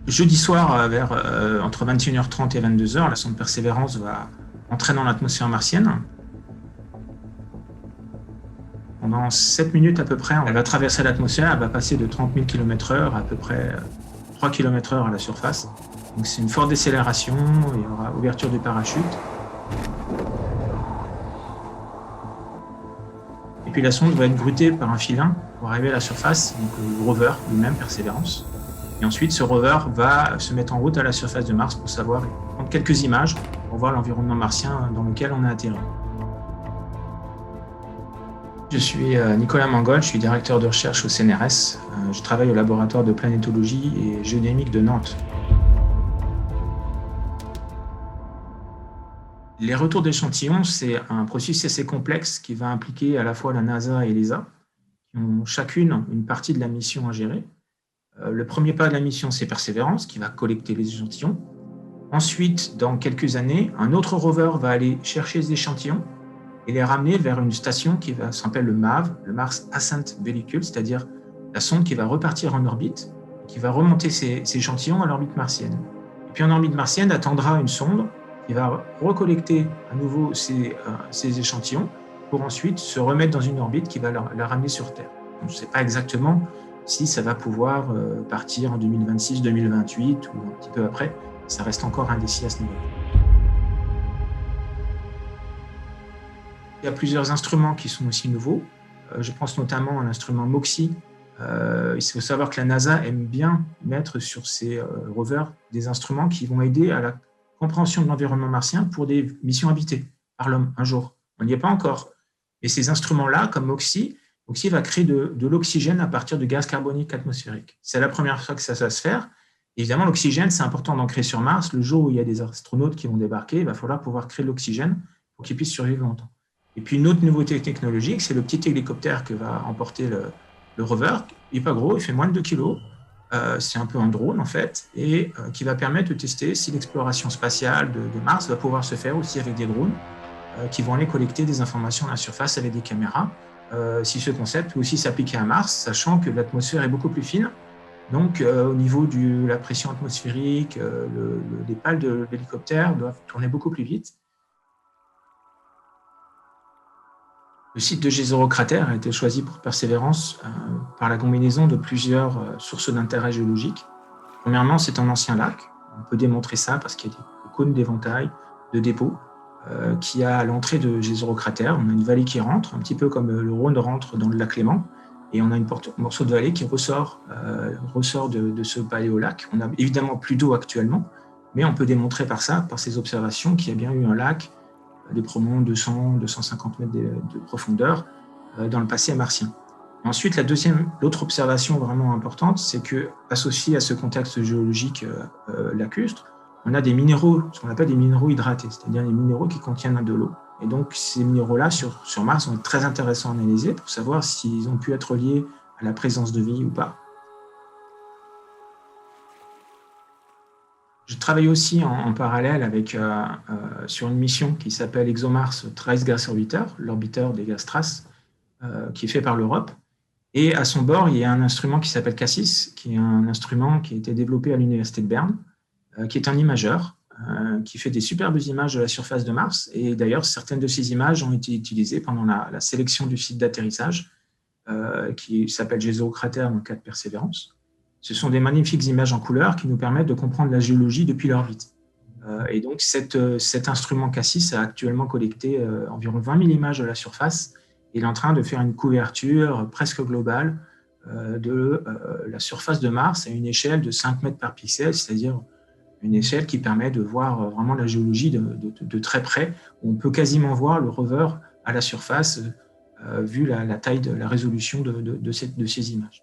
Jeudi soir, entre 21h30 et 22h, la sonde Persévérance va entrer dans l'atmosphère martienne. Pendant 7 minutes à peu près, elle va traverser l'atmosphère, elle va passer de 30 000 km/h à peu près 3 km/h à la surface. Donc c'est une forte décélération, il y aura ouverture du parachute. Et puis la sonde va être grutée par un filin pour arriver à la surface, donc le rover lui-même, Persévérance. Et ensuite, ce rover va se mettre en route à la surface de Mars pour prendre quelques images pour voir l'environnement martien dans lequel on a atterri. Je suis Nicolas Mangol, je suis directeur de recherche au CNRS. Je travaille au laboratoire de planétologie et géodynamique de Nantes. Les retours d'échantillons, c'est un processus assez complexe qui va impliquer à la fois la NASA et l'ESA, qui ont chacune une partie de la mission à gérer. Le premier pas de la mission, c'est Persévérance, qui va collecter les échantillons. Ensuite, dans quelques années, un autre rover va aller chercher les échantillons et les ramener vers une station qui s'appelle le MAV, le Mars Ascent Vehicle, c'est-à-dire la sonde qui va repartir en orbite, qui va remonter ces échantillons à l'orbite martienne. Et puis en orbite martienne, attendra une sonde qui va recollecter à nouveau ces échantillons pour ensuite se remettre dans une orbite qui va la ramener sur Terre. On ne sait pas exactement si ça va pouvoir partir en 2026, 2028 ou un petit peu après. Ça reste encore indécis à ce niveau. Il y a plusieurs instruments qui sont aussi nouveaux. Je pense notamment à l'instrument MOXIE. Il faut savoir que la NASA aime bien mettre sur ses rovers des instruments qui vont aider à la compréhension de l'environnement martien pour des missions habitées par l'homme un jour. On n'y est pas encore. Et ces instruments-là, comme MOXIE va créer de l'oxygène à partir de gaz carbonique atmosphérique. C'est la première fois que ça va se faire. Évidemment, l'oxygène, c'est important d'en créer sur Mars. Le jour où il y a des astronautes qui vont débarquer, il va falloir pouvoir créer de l'oxygène pour qu'ils puissent survivre longtemps. Et puis, une autre nouveauté technologique, c'est le petit hélicoptère que va emporter le rover. Il n'est pas gros, il fait moins de 2 kg. C'est un peu un drone, en fait, et qui va permettre de tester si l'exploration spatiale de Mars va pouvoir se faire aussi avec des drones qui vont aller collecter des informations à la surface avec des caméras. Si ce concept peut aussi s'appliquer à Mars, sachant que l'atmosphère est beaucoup plus fine. Donc, au niveau de la pression atmosphérique, les pales de l'hélicoptère doivent tourner beaucoup plus vite. Le site de Jezero Crater a été choisi pour Persévérance par la combinaison de plusieurs sources d'intérêt géologique. Premièrement, c'est un ancien lac. On peut démontrer ça parce qu'il y a des cônes d'éventail, de dépôts, qui a à l'entrée de Jezero Crater. On a une vallée qui rentre, un petit peu comme le Rhône rentre dans le lac Léman. Et on a un morceau de vallée qui ressort de ce paléolac. On n'a évidemment plus d'eau actuellement, mais on peut démontrer par ces observations, qu'il y a bien eu un lac de probablement 200-250 mètres de profondeur dans le passé martien. Ensuite, l'autre observation vraiment importante, c'est que, associé à ce contexte géologique lacustre, on a des minéraux, ce qu'on appelle des minéraux hydratés, c'est-à-dire des minéraux qui contiennent de l'eau. Et donc, ces minéraux-là, sur Mars, sont très intéressants à analyser pour savoir s'ils ont pu être liés à la présence de vie ou pas. Je travaille aussi en parallèle sur une mission qui s'appelle ExoMars Trace Gas Orbiter, l'orbiteur des gaz traces, qui est fait par l'Europe. Et à son bord, il y a un instrument qui s'appelle Cassis, qui est un instrument qui a été développé à l'Université de Berne, qui est un imageur, qui fait des superbes images de la surface de Mars. Et d'ailleurs, certaines de ces images ont été utilisées pendant la sélection du site d'atterrissage, qui s'appelle Jezero Crater dans le cas de Persévérance. Ce sont des magnifiques images en couleur qui nous permettent de comprendre la géologie depuis l'orbite. Et donc, cet instrument Cassis a actuellement collecté environ 20 000 images de la surface. Il est en train de faire une couverture presque globale de la surface de Mars à une échelle de 5 mètres par pixel, c'est-à-dire une échelle qui permet de voir vraiment la géologie de très près. On peut quasiment voir le rover à la surface, vu la taille, la résolution de ces images.